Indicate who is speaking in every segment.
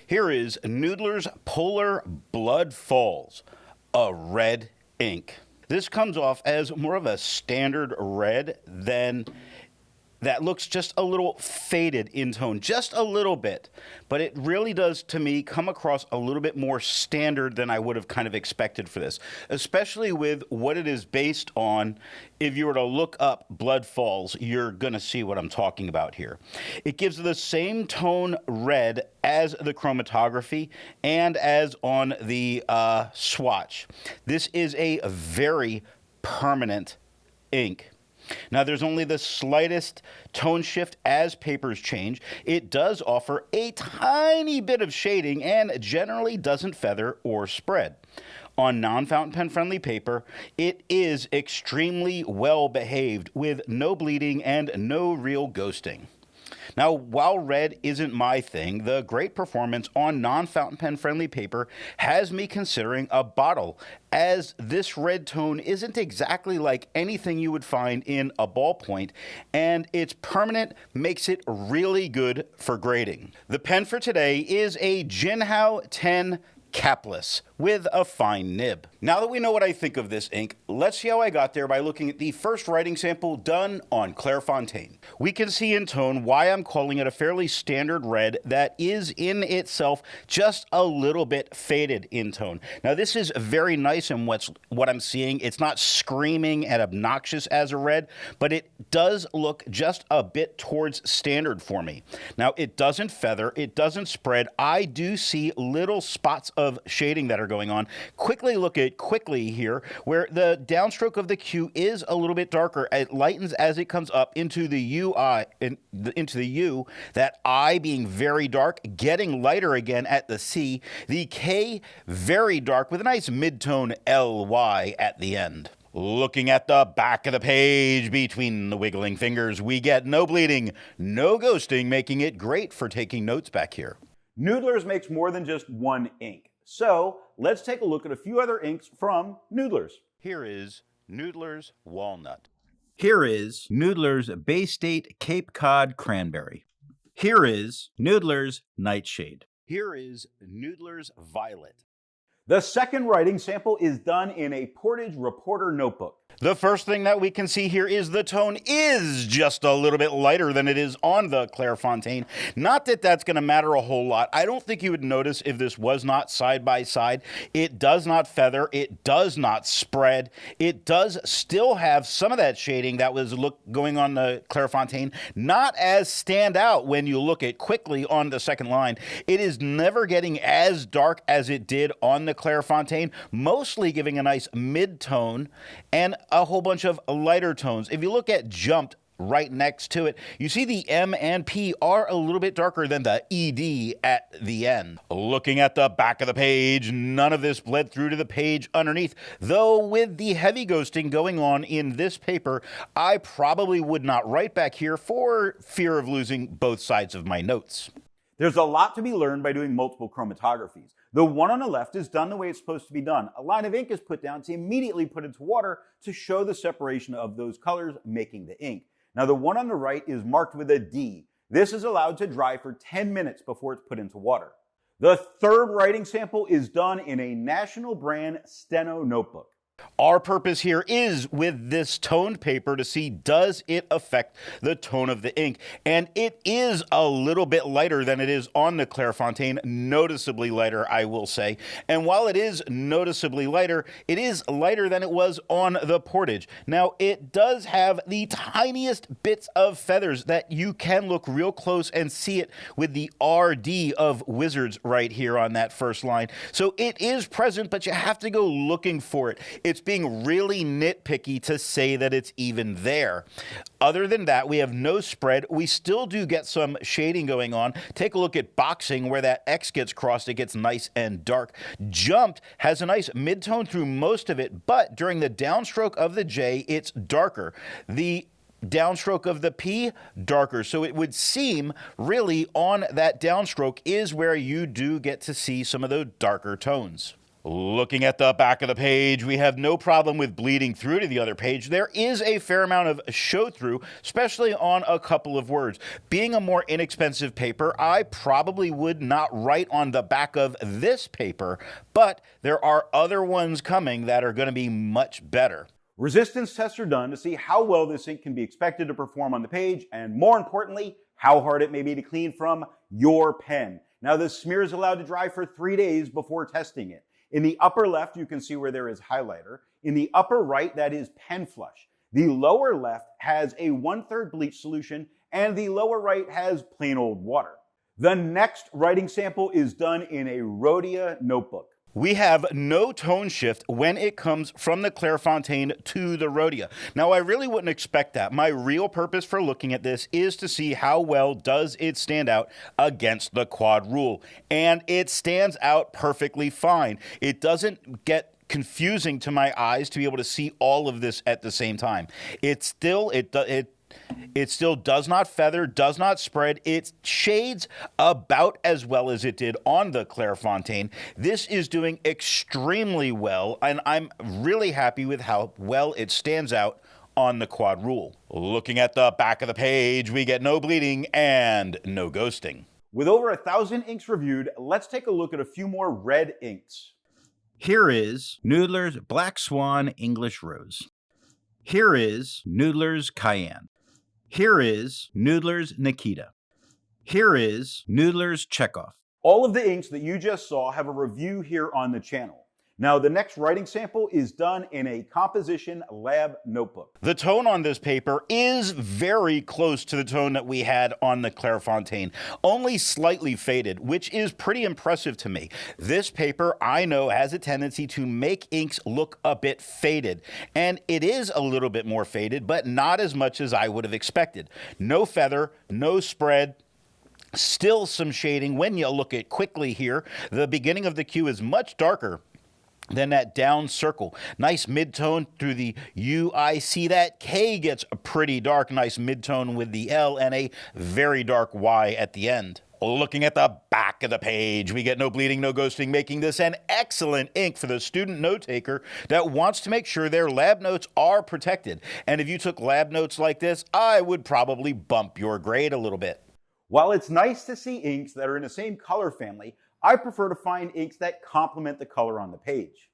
Speaker 1: Here is Noodler's Polar Blood Falls, a red ink. This comes off as more of a standard red than that looks just a little faded in tone, just a little bit. But it really does, to me, come across a little bit more standard than I would have kind of expected for this, especially with what it is based on. If you were to look up Blood Falls, you're going to see what I'm talking about here. It gives the same tone red as the chromatography and as on the swatch. This is a very permanent ink. Now, there's only the slightest tone shift as papers change. It does offer a tiny bit of shading and generally doesn't feather or spread. On non-fountain pen friendly paper, it is extremely well behaved with no bleeding and no real ghosting. Now, while red isn't my thing, the great performance on non-fountain pen friendly paper has me considering a bottle, as this red tone isn't exactly like anything you would find in a ballpoint, and its permanent makes it really good for grading. The pen for today is a Jinhao 10 capless with a fine nib. Now that we know what I think of this ink, let's see how I got there by looking at the first writing sample done on Clairfontaine. We can see in tone why I'm calling it a fairly standard red that is in itself just a little bit faded in tone. Now this is very nice in what I'm seeing. It's not screaming and obnoxious as a red, but it does look just a bit towards standard for me. Now it doesn't feather, it doesn't spread. I do see little spots of shading that are going on. Quickly look at quickly here, where the downstroke of the Q is a little bit darker. It lightens as it comes up into the into the U. That I being very dark, getting lighter again at the C. The K very dark with a nice mid-tone LY at the end. Looking at the back of the page between the wiggling fingers, we get no bleeding, no ghosting, making it great for taking notes back here.
Speaker 2: Noodler's makes more than just one ink. So let's take a look at a few other inks from Noodler's.
Speaker 1: Here is Noodler's Walnut.
Speaker 3: Here is Noodler's Bay State Cape Cod Cranberry. Here is Noodler's Nightshade.
Speaker 1: Here is Noodler's Violet.
Speaker 2: The second writing sample is done in a Portage Reporter notebook.
Speaker 1: The first thing that we can see here is the tone is just a little bit lighter than it is on the Clairfontaine. Not that that's going to matter a whole lot. I don't think you would notice if this was not side by side. It does not feather. It does not spread. It does still have some of that shading that was going on the Clairfontaine, not as stand out when you look at quickly on the second line. It is never getting as dark as it did on the Clairfontaine, mostly giving a nice mid-tone and a whole bunch of lighter tones. If you look at Jumped right next to it, you see the M and P are a little bit darker than the ED at the end. Looking at the back of the page, none of this bled through to the page underneath, though with the heavy ghosting going on in this paper, I probably would not write back here for fear of losing both sides of my notes.
Speaker 2: There's a lot to be learned by doing multiple chromatographies. The one on the left is done the way it's supposed to be done. A line of ink is put down to immediately put into water to show the separation of those colors making the ink. Now the one on the right is marked with a D. This is allowed to dry for 10 minutes before it's put into water. The third writing sample is done in a national brand Steno notebook.
Speaker 1: Our purpose here is with this toned paper to see, does it affect the tone of the ink? And it is a little bit lighter than it is on the Clairfontaine, noticeably lighter, I will say. And while it is noticeably lighter, it is lighter than it was on the Portage. Now, it does have the tiniest bits of feathers that you can look real close and see it with the RD of Wizards right here on that first line. So it is present, but you have to go looking for it. It's being really nitpicky to say that it's even there. Other than that, we have no spread. We still do get some shading going on. Take a look at Boxing, where that X gets crossed, it gets nice and dark. Jumped has a nice mid-tone through most of it, but during the downstroke of the J, it's darker. The downstroke of the P, darker. So it would seem really on that downstroke is where you do get to see some of those darker tones. Looking at the back of the page, we have no problem with bleeding through to the other page. There is a fair amount of show through, especially on a couple of words. Being a more inexpensive paper, I probably would not write on the back of this paper, but there are other ones coming that are going to be much better.
Speaker 2: Resistance tests are done to see how well this ink can be expected to perform on the page, and more importantly, how hard it may be to clean from your pen. Now, this smear is allowed to dry for 3 days before testing it. In the upper left, you can see where there is highlighter. In the upper right, that is pen flush. The lower left has a 1/3 bleach solution, and the lower right has plain old water. The next writing sample is done in a Rhodia notebook.
Speaker 1: We have no tone shift when it comes from the Clairfontaine to the Rhodia. Now, I really wouldn't expect that. My real purpose for looking at this is to see how well does it stand out against the quad rule. And it stands out perfectly fine. It doesn't get confusing to my eyes to be able to see all of this at the same time. It still does not feather, does not spread. It shades about as well as it did on the Clairfontaine. This is doing extremely well, and I'm really happy with how well it stands out on the quad rule. Looking at the back of the page, we get no bleeding and no ghosting.
Speaker 2: With over 1,000 inks reviewed, let's take a look at a few more red inks.
Speaker 3: Here is Noodler's Black Swan English Rose. Here is Noodler's Cayenne. Here is Noodler's Nikita. Here is Noodler's Chekhov.
Speaker 2: All of the inks that you just saw have a review here on the channel. Now, the next writing sample is done in a composition lab notebook.
Speaker 1: The tone on this paper is very close to the tone that we had on the Clairfontaine, only slightly faded, which is pretty impressive to me. This paper, I know, has a tendency to make inks look a bit faded, and it is a little bit more faded, but not as much as I would have expected. No feather, no spread. Still some shading. When you look at quickly here, the beginning of the Q is much darker than that down circle. Nice mid-tone through the U. I see that K gets pretty dark. Nice mid-tone with the L and a very dark Y at the end. Looking at the back of the page, we get no bleeding, no ghosting, making this an excellent ink for the student note taker that wants to make sure their lab notes are protected. And if you took lab notes like this, I would probably bump your grade a little bit.
Speaker 2: While it's nice to see inks that are in the same color family, I prefer to find inks that complement the color on the page.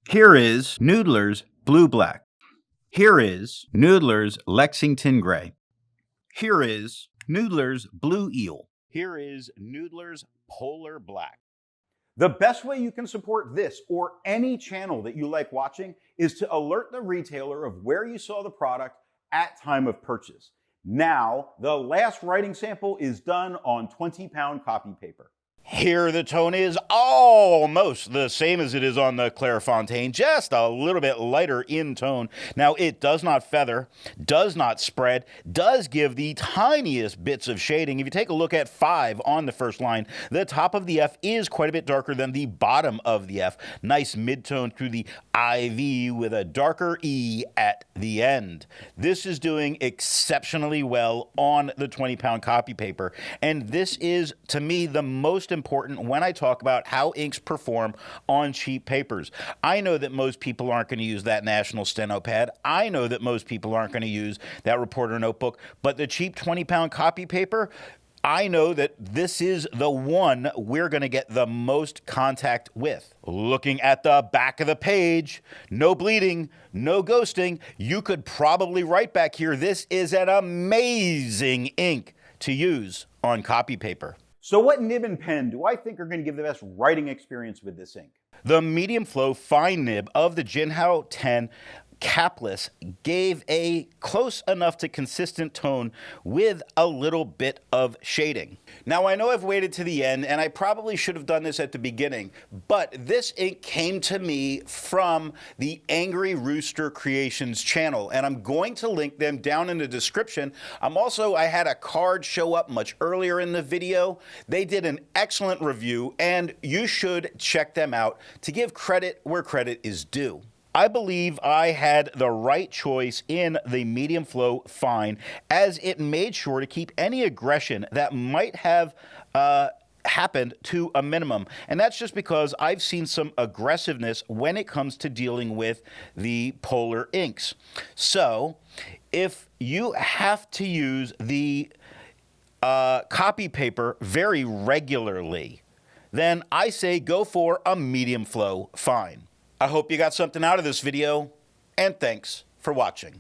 Speaker 3: Here is Noodler's Blue Black. Here is Noodler's Lexington Gray. Here is Noodler's Blue Eel.
Speaker 1: Here is Noodler's Polar Black.
Speaker 2: The best way you can support this or any channel that you like watching is to alert the retailer of where you saw the product at time of purchase. Now, the last writing sample is done on 20-pound copy paper.
Speaker 1: Here the tone is almost the same as it is on the Clairfontaine, just a little bit lighter in tone. Now, it does not feather, does not spread, does give the tiniest bits of shading. If you take a look at 5 on the first line, the top of the F is quite a bit darker than the bottom of the F. Nice mid-tone through the IV with a darker E at the end. This is doing exceptionally well on the 20-pound copy paper, and this is, to me, the most important when I talk about how inks perform on cheap papers. I know that most people aren't going to use that National Steno pad. I know that most people aren't going to use that Reporter notebook, but the cheap 20-pound copy paper, I know that this is the one we're going to get the most contact with. Looking at the back of the page, no bleeding, no ghosting. You could probably write back here, this is an amazing ink to use on copy paper.
Speaker 2: So what nib and pen do I think are going to give the best writing experience with this ink?
Speaker 1: The medium flow fine nib of the Jinhao 10 capless gave a close enough to consistent tone with a little bit of shading. Now, I know I've waited to the end, and I probably should have done this at the beginning, but this ink came to me from the Angry Rooster Creations channel, and I'm going to link them down in the description. I had a card show up much earlier in the video. They did an excellent review, and you should check them out to give credit where credit is due. I believe I had the right choice in the medium flow fine, as it made sure to keep any aggression that might have happened to a minimum. And that's just because I've seen some aggressiveness when it comes to dealing with the polar inks. So if you have to use the copy paper very regularly, then I say go for a medium flow fine. I hope you got something out of this video, and thanks for watching.